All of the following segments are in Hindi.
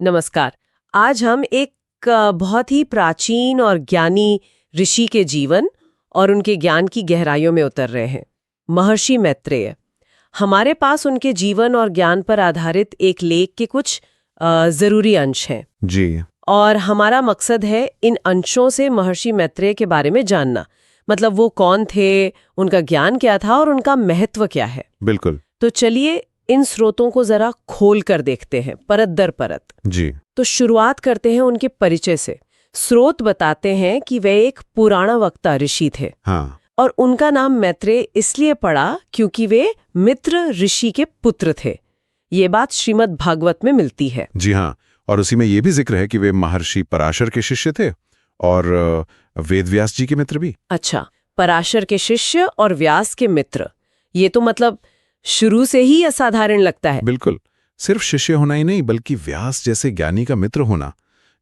नमस्कार। आज हम एक बहुत ही प्राचीन और ज्ञानी ऋषि के जीवन और उनके ज्ञान की गहराइयों में उतर रहे हैं। महर्षि मैत्रेय। हमारे पास उनके जीवन और ज्ञान पर आधारित एक लेख के कुछ जरूरी अंश हैं जी। और हमारा मकसद है इन अंशों से महर्षि मैत्रेय के बारे में जानना। मतलब वो कौन थे, उनका ज्ञान क्या था और उनका महत्व क्या है। बिल्कुल। तो चलिए इन स्रोतों को जरा खोल कर देखते हैं, परत दर परत। जी। तो शुरुआत करते हैं उनके परिचय से। स्रोत बताते हैं कि वे एक पुराणवक्ता ऋषि थे। हाँ। और उनका नाम मैत्रेय इसलिए पड़ा क्योंकि वे मित्र ऋषि के पुत्र थे। ये बात श्रीमद् भागवत में मिलती है। जी हाँ, और उसी में ये भी जिक्र है कि वे महर्षि पराशर के शिष्य थे और वेदव्यास जी के मित्र भी। अच्छा, पराशर के शिष्य और व्यास के मित्र। ये तो मतलब शुरू से ही असाधारण लगता है। बिल्कुल। सिर्फ शिष्य होना ही नहीं बल्कि व्यास जैसे ज्ञानी का मित्र होना,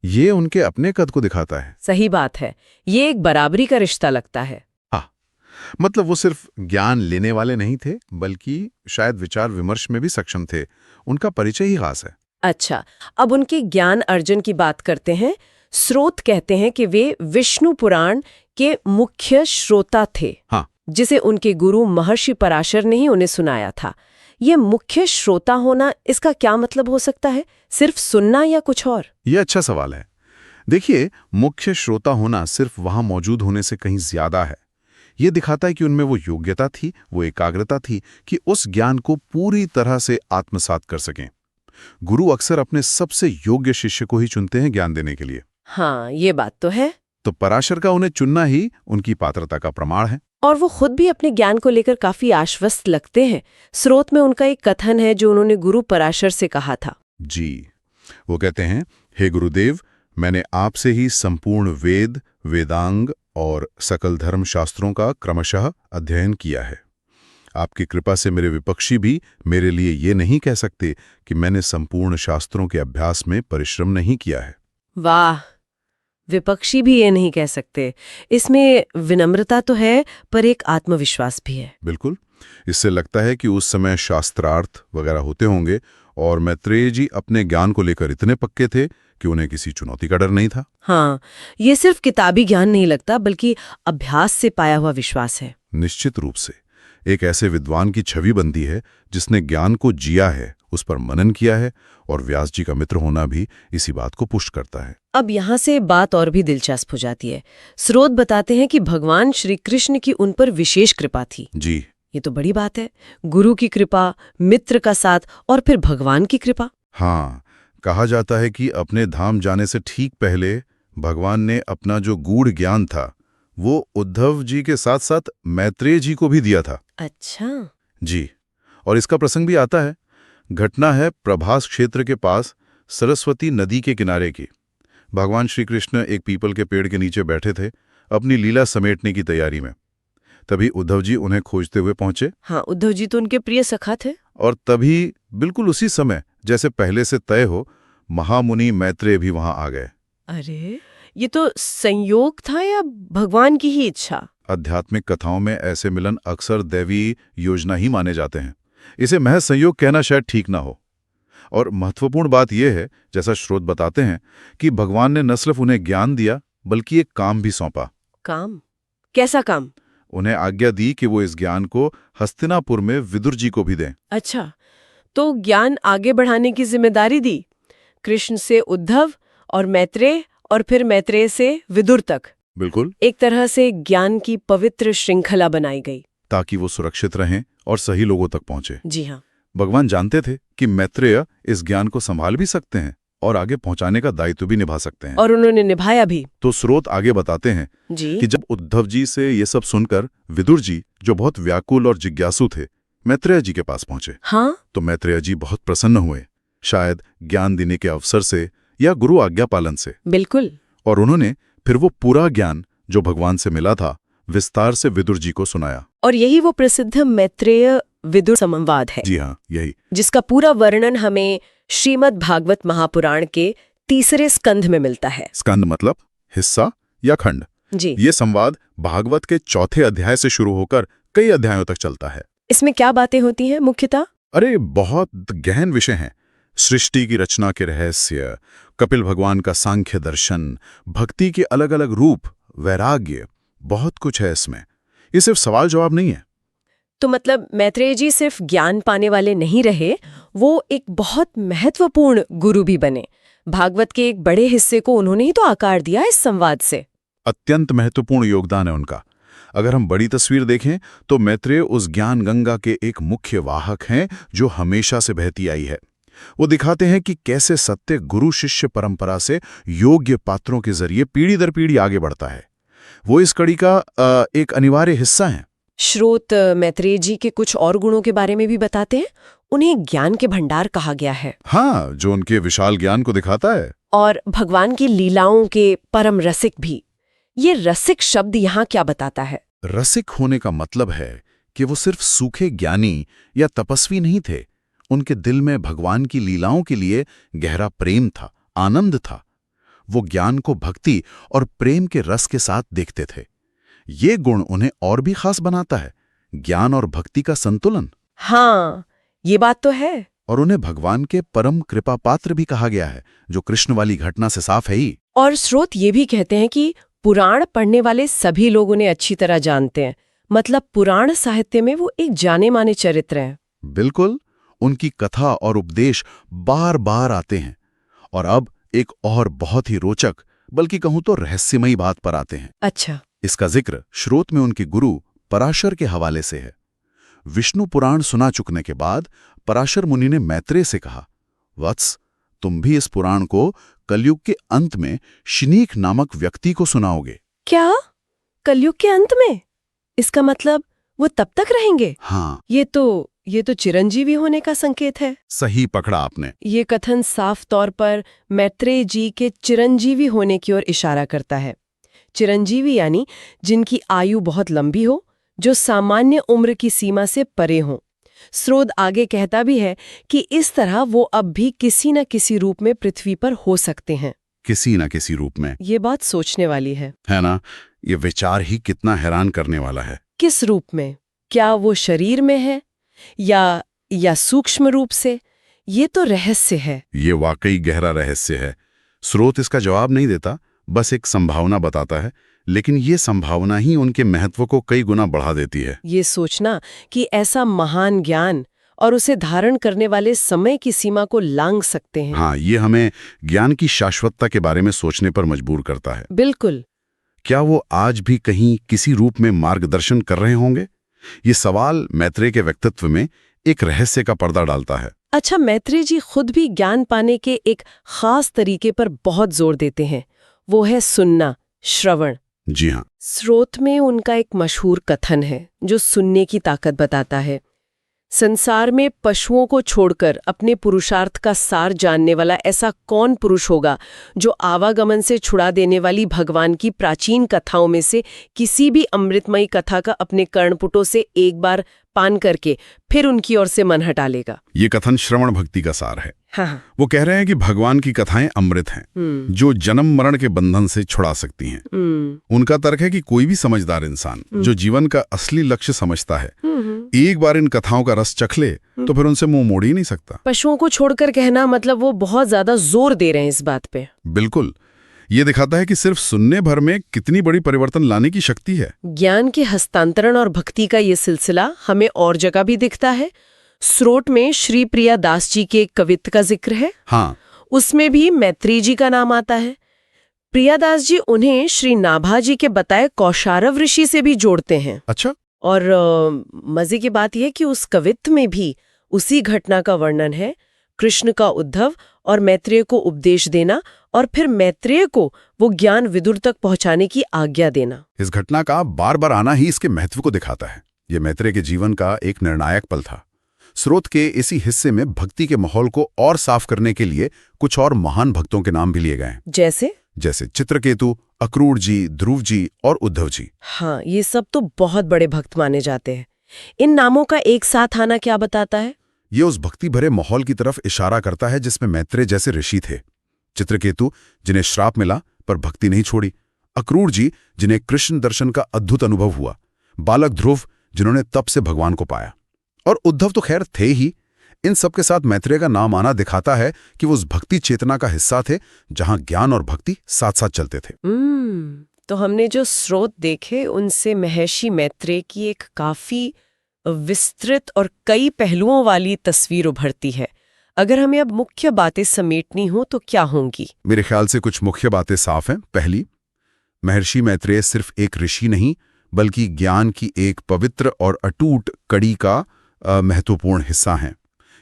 ये उनके अपने कद को दिखाता है। सही बात है, ये एक बराबरी का रिश्ता लगता है। मतलब वो सिर्फ ज्ञान लेने वाले नहीं थे बल्कि शायद विचार विमर्श में भी सक्षम थे। उनका परिचय ही खास है। अच्छा, अब उनके ज्ञान अर्जन की बात करते हैं। स्रोत कहते हैं कि वे विष्णु पुराण के मुख्य श्रोता थे। हाँ। जिसे उनके गुरु महर्षि पराशर ने ही उन्हें सुनाया था। ये मुख्य श्रोता होना, इसका क्या मतलब हो सकता है? सिर्फ सुनना या कुछ और? ये अच्छा सवाल है। देखिए, मुख्य श्रोता होना सिर्फ वहां मौजूद होने से कहीं ज्यादा है। ये दिखाता है कि उनमें वो योग्यता थी, वो एकाग्रता थी कि उस ज्ञान को पूरी तरह से आत्मसात कर सकें। गुरु अक्सर अपने सबसे योग्य शिष्य को ही चुनते हैं ज्ञान देने के लिए। हाँ, ये बात तो है। तो पराशर का उन्हें चुनना ही उनकी पात्रता का प्रमाण है। और वो खुद भी अपने ज्ञान को लेकर काफी आश्वस्त लगते हैं। स्रोत में उनका एक कथन है जो उन्होंने गुरु पराशर से कहा था। जी, वो कहते हैं, हे गुरुदेव, मैंने आपसे ही संपूर्ण वेद, वेदांग और सकल धर्म शास्त्रों का क्रमशः अध्ययन किया है। आपकी कृपा से मेरे विपक्षी भी मेरे लिए ये नहीं कह सकते कि मैंने संपूर्ण शास्त्रों के अभ्यास में परिश्रम नहीं किया है। वाह, विपक्षी भी ये नहीं कह सकते। इसमें विनम्रता तो है पर एक आत्मविश्वास भी है। बिल्कुल। इससे लगता है कि उस समय शास्त्रार्थ वगैरह होते होंगे और मैत्रेय जी अपने ज्ञान को लेकर इतने पक्के थे कि उन्हें किसी चुनौती का डर नहीं था। हाँ, ये सिर्फ किताबी ज्ञान नहीं लगता बल्कि अभ्यास से पाया हुआ विश्वास है। निश्चित रूप से एक ऐसे विद्वान की छवि बनती है जिसने ज्ञान को जिया है, उस पर मनन किया है, और व्यास जी का मित्र होना भी इसी बात को पुष्ट करता है। अब यहाँ से बात और भी दिलचस्प हो जाती है। स्रोत बताते हैं कि भगवान श्री कृष्ण की उन पर विशेष कृपा थी। जी। ये तो बड़ी बात है। गुरु की कृपा, मित्र का साथ और फिर भगवान की कृपा। हाँ, कहा जाता है कि अपने धाम जाने से ठीक पहले भगवान ने अपना जो गूढ़ ज्ञान था वो उद्धव जी के साथ साथ मैत्रेय जी को भी दिया था। अच्छा। जी, और इसका प्रसंग भी आता है। घटना है प्रभास क्षेत्र के पास सरस्वती नदी के किनारे की। भगवान श्री कृष्ण एक पीपल के पेड़ के नीचे बैठे थे, अपनी लीला समेटने की तैयारी में। तभी उद्धव जी उन्हें खोजते हुए पहुंचे। हाँ, उद्धव जी तो उनके प्रिय सखा थे। और तभी बिल्कुल उसी समय, जैसे पहले से तय हो, महामुनि मैत्रेय भी वहां आ गए। अरे, ये तो संयोग था या भगवान की ही इच्छा? आध्यात्मिक कथाओं में ऐसे मिलन अक्सर दैवी योजना ही माने जाते हैं। इसे महज संयोग कहना शायद ठीक ना हो। और महत्वपूर्ण बात यह है, जैसा स्रोत बताते हैं, कि भगवान ने न सिर्फ उन्हें ज्ञान दिया बल्कि एक काम भी सौंपा। काम? कैसा काम? उन्हें आज्ञा दी कि वो इस ज्ञान को हस्तिनापुर में विदुर जी को भी दें। अच्छा, तो ज्ञान आगे बढ़ाने की जिम्मेदारी दी। कृष्ण से उद्धव और मैत्रेय और फिर मैत्रेय से विदुर तक। बिल्कुल। एक तरह से ज्ञान की पवित्र श्रृंखला बनाई गई ताकि वो सुरक्षित रहें और सही लोगों तक पहुंचे। जी हाँ। भगवान जानते थे कि मैत्रेय इस ज्ञान को संभाल भी सकते हैं और आगे पहुंचाने का दायित्व भी निभा सकते हैं। और उन्होंने निभाया भी। तो स्रोत आगे बताते हैं जी। कि जब उद्धव जी से ये सब सुनकर विदुर जी, जो बहुत व्याकुल और जिज्ञासु थे, मैत्रेय जी के पास पहुंचे। हाँ। तो मैत्रेय जी बहुत प्रसन्न हुए, शायद ज्ञान देने के अवसर से या गुरु आज्ञा पालन से। बिल्कुल। और उन्होंने फिर वो पूरा ज्ञान जो भगवान से मिला था विस्तार से विदुर जी को सुनाया। और यही वो प्रसिद्ध मैत्रेय विदुर संवाद है। जी हाँ, यही, जिसका पूरा वर्णन हमें श्रीमद् भागवत महापुराण के 3 स्कंध में मिलता है। स्कंद मतलब हिस्सा या खंड। जी। ये संवाद भागवत के 4थे अध्याय से शुरू होकर कई अध्यायों तक चलता है। इसमें क्या बातें होती हैं मुख्यतः? अरे बहुत गहन विषय हैं। सृष्टि की रचना के रहस्य, कपिल भगवान का सांख्य दर्शन, भक्ति के अलग अलग रूप, वैराग्य, बहुत कुछ है इसमें। ये सिर्फ सवाल जवाब नहीं है। तो मतलब मैत्रेय जी सिर्फ ज्ञान पाने वाले नहीं रहे, वो एक बहुत महत्वपूर्ण गुरु भी बने। भागवत के एक बड़े हिस्से को उन्होंने ही तो आकार दिया इस संवाद से। अत्यंत महत्वपूर्ण योगदान है उनका। अगर हम बड़ी तस्वीर देखें तो मैत्रेय उस ज्ञान गंगा के एक मुख्य वाहक हैं जो हमेशा से बहती आई है। वो दिखाते हैं कि कैसे सत्य गुरु शिष्य परंपरा से योग्य पात्रों के जरिए पीढ़ी दर पीढ़ी आगे बढ़ता है। वो इस कड़ी का एक अनिवार्य हिस्सा है। श्रोत मैत्रेय जी के कुछ और गुणों के बारे में भी बताते हैं। उन्हें ज्ञान के भंडार कहा गया है। हाँ, जो उनके विशाल ज्ञान को दिखाता है। और भगवान की लीलाओं के परम रसिक भी। ये रसिक शब्द यहाँ क्या बताता है? रसिक होने का मतलब है कि वो सिर्फ सूखे ज्ञानी या तपस्वी नहीं थे। उनके दिल में भगवान की लीलाओं के लिए गहरा प्रेम था, आनंद था। वो ज्ञान को भक्ति और प्रेम के रस के साथ देखते थे। ये गुण उन्हें और भी खास बनाता है, ज्ञान और भक्ति का संतुलन। हाँ, ये बात तो है। और उन्हें भगवान के परम कृपा पात्र भी कहा गया है, जो कृष्ण वाली घटना से साफ है ही। और स्रोत ये भी कहते हैं कि पुराण पढ़ने वाले सभी लोग उन्हें अच्छी तरह जानते हैं। मतलब पुराण साहित्य में वो एक जाने माने चरित्र हैं। बिल्कुल, उनकी कथा और उपदेश बार बार आते हैं। और अब एक और बहुत ही रोचक, बल्कि कहूं तो रहस्यमयी बात पर आते हैं। अच्छा। इसका जिक्र श्रोत में उनके गुरु पराशर के हवाले से है। विष्णु पुराण सुना चुकने के बाद पराशर मुनि ने मैत्रेय से कहा, वत्स, तुम भी इस पुराण को कलयुग के अंत में शिनीक नामक व्यक्ति को सुनाओगे। क्या? कलयुग के अंत में? इसका मतलब वो तब तक रहेंगे? हाँ। ये तो चिरंजीवी होने का संकेत है। सही पकड़ा आपने। ये कथन साफ तौर पर मैत्रेय जी के चिरंजीवी होने की ओर इशारा करता है। चिरंजीवी यानी जिनकी आयु बहुत लंबी हो, जो सामान्य उम्र की सीमा से परे हो। स्रोत आगे कहता भी है कि इस तरह वो अब भी किसी न किसी रूप में पृथ्वी पर हो सकते हैं। किसी न किसी रूप में। ये बात सोचने वाली है ना? ये विचार ही कितना हैरान करने वाला है। किस रूप में? क्या वो शरीर में है या सूक्ष्म रूप से? ये तो रहस्य है। ये वाकई गहरा रहस्य है। स्रोत इसका जवाब नहीं देता, बस एक संभावना बताता है, लेकिन ये संभावना ही उनके महत्व को कई गुना बढ़ा देती है। ये सोचना कि ऐसा महान ज्ञान और उसे धारण करने वाले समय की सीमा को लांघ सकते हैं। हाँ, ये हमें ज्ञान की शाश्वतता के बारे में सोचने पर मजबूर करता है। बिल्कुल। क्या वो आज भी कहीं किसी रूप में मार्गदर्शन कर रहे होंगे? ये सवाल मैत्रेय के व्यक्तित्व में एक रहस्य का पर्दा डालता है। अच्छा, मैत्रेय जी खुद भी ज्ञान पाने के एक खास तरीके पर बहुत जोर देते हैं। वो है सुनना, श्रवण। जी हाँ। स्रोत में उनका एक मशहूर कथन है जो सुनने की ताकत बताता है। संसार में पशुओं को छोड़कर अपने पुरुषार्थ का सार जानने वाला ऐसा कौन पुरुष होगा जो आवागमन से छुड़ा देने वाली भगवान की प्राचीन कथाओं में से किसी भी अमृतमयी कथा का अपने कर्णपुटों से एक बार पान करके फिर उनकी ओर से मन हटा लेगा। ये कथन श्रवण भक्ति का सार है। हाँ। वो कह रहे हैं कि भगवान की कथाएं अमृत हैं, जो जन्म मरण के बंधन से छुड़ा सकती हैं। उनका तर्क है कि कोई भी समझदार इंसान जो जीवन का असली लक्ष्य समझता है, एक बार इन कथाओं का रस चख ले तो फिर उनसे मुंह मोड़ ही नहीं सकता। पशुओं को छोड़कर कहना मतलब वो बहुत ज्यादा जोर दे रहे हैं इस बात पे। बिल्कुल। ये दिखाता है कि सिर्फ सुनने भर में कितनी बड़ी परिवर्तन लाने की शक्ति है। ज्ञान के हस्तांतरण और भक्ति का ये सिलसिला हमें और जगह भी दिखता है। स्रोत में श्री प्रिया दास जी के कवित्व का जिक्र है। हाँ। उसमें भी मैत्रेय जी का नाम आता है। प्रियादास जी उन्हें श्री नाभा जी के बताए कौशारव ऋषि से भी जोड़ते हैं। अच्छा। और मजे की बात यह कि उस कवित्व में भी उसी घटना का वर्णन है, कृष्ण का उद्धव और मैत्रेय को उपदेश देना और फिर मैत्रेय को वो ज्ञान विदुर तक पहुंचाने की आज्ञा देना। इस घटना का बार बार आना ही इसके महत्व को दिखाता है। ये मैत्रेय के जीवन का एक निर्णायक पल था। स्रोत के इसी हिस्से में भक्ति के माहौल को और साफ करने के लिए कुछ और महान भक्तों के नाम भी लिए गए। जैसे चित्रकेतु, अक्रूर जी, ध्रुव जी और उद्धव जी। हाँ, ये सब तो बहुत बड़े भक्त माने जाते हैं। इन नामों का एक साथ आना क्या बताता है? ये उस भक्ति भरे माहौल की तरफ इशारा करता है जिसमें मैत्रेय जैसे ऋषि थे। चित्रकेतु, जिन्हें श्राप मिला पर भक्ति नहीं छोड़ी। अक्रूर जी, जिन्हें कृष्ण दर्शन का अद्भुत अनुभव हुआ। बालक ध्रुव, जिन्होंने तप से भगवान को पाया। और उद्धव तो खैर थे ही, इन सब के साथ मैत्रेय का नाम आना दिखाता है कि वो उस भक्ति चेतना का हिस्सा थे जहां ज्ञान और भक्ति साथ साथ चलते थे। तो हमने जो स्रोत देखे उनसे महर्षि मैत्रेय की एक काफी विस्तृत और कई पहलुओं वाली तस्वीर उभरती है। अगर हमें अब मुख्य बातें समेटनी हो तो क्या होंगी? मेरे ख्याल से कुछ मुख्य बातें साफ हैं। पहली, महर्षि मैत्रेय सिर्फ एक ऋषि नहीं बल्कि ज्ञान की एक पवित्र और अटूट कड़ी का महत्वपूर्ण हिस्सा हैं।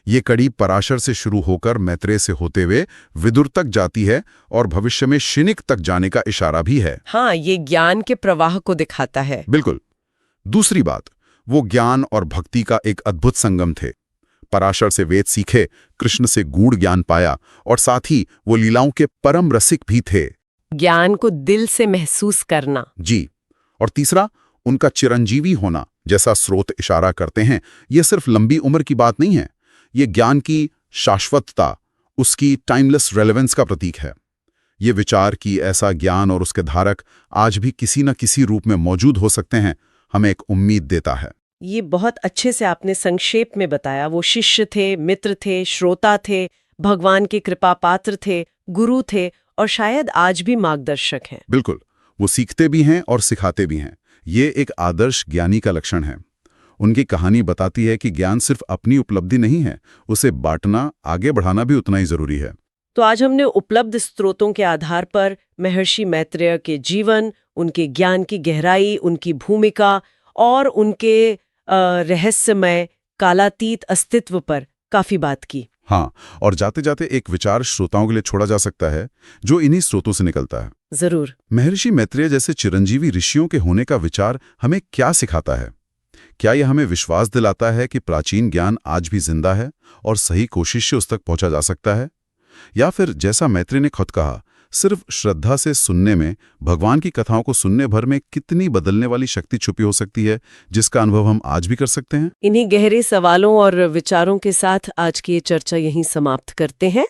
ये कड़ी पराशर से शुरू होकर मैत्रेय से होते हुए विदुर तक जाती है और भविष्य में शिनिक तक जाने का इशारा भी है। हाँ, ये ज्ञान के प्रवाह को दिखाता है। बिल्कुल। दूसरी बात, वो ज्ञान और भक्ति का एक अद्भुत संगम थे। पराशर से वेद सीखे, कृष्ण से गूढ़ ज्ञान पाया और साथ ही वो लीलाओं के परम रसिक भी थे। ज्ञान को दिल से महसूस करना। जी। और तीसरा, उनका चिरंजीवी होना, जैसा स्रोत इशारा करते हैं, ये सिर्फ लंबी उम्र की बात नहीं है। ये ज्ञान की शाश्वतता, उसकी टाइमलेस रेलेवेंस का प्रतीक है। ये विचार कि ऐसा ज्ञान और उसके धारक आज भी किसी न किसी रूप में मौजूद हो सकते हैं, हमें एक उम्मीद देता है। ये बहुत अच्छे से आपने संक्षेप में बताया। वो शिष्य थे, मित्र थे, श्रोता थे, भगवान के कृपा पात्र थे, गुरु थे और शायद आज भी मार्गदर्शक हैं। बिल्कुल, वो सीखते भी हैं और सिखाते भी हैं। ये एक आदर्श ज्ञानी का लक्षण है। उनकी कहानी बताती है कि ज्ञान सिर्फ अपनी उपलब्धि नहीं है, उसे बांटना, आगे बढ़ाना भी उतना ही जरूरी है। तो आज हमने उपलब्ध स्रोतों के आधार पर महर्षि मैत्रेय के जीवन, उनके ज्ञान की गहराई, उनकी भूमिका और उनके रहस्यमय कालातीत अस्तित्व पर काफी बात की। हाँ, और जाते जाते एक विचार श्रोताओं के लिए छोड़ा जा सकता है जो इन्हीं स्रोतों से निकलता है। जरूर। महर्षि मैत्रेय जैसे चिरंजीवी ऋषियों के होने का विचार हमें क्या सिखाता है? क्या यह हमें विश्वास दिलाता है कि प्राचीन ज्ञान आज भी जिंदा है और सही कोशिश से उस तक पहुंचा जा सकता है? या फिर जैसा मैत्रेय ने खुद कहा, सिर्फ श्रद्धा से सुनने में, भगवान की कथाओं को सुनने भर में कितनी बदलने वाली शक्ति छुपी हो सकती है, जिसका अनुभव हम आज भी कर सकते हैं? इन्हीं गहरे सवालों और विचारों के साथ आज की ये चर्चा यहीं समाप्त करते हैं।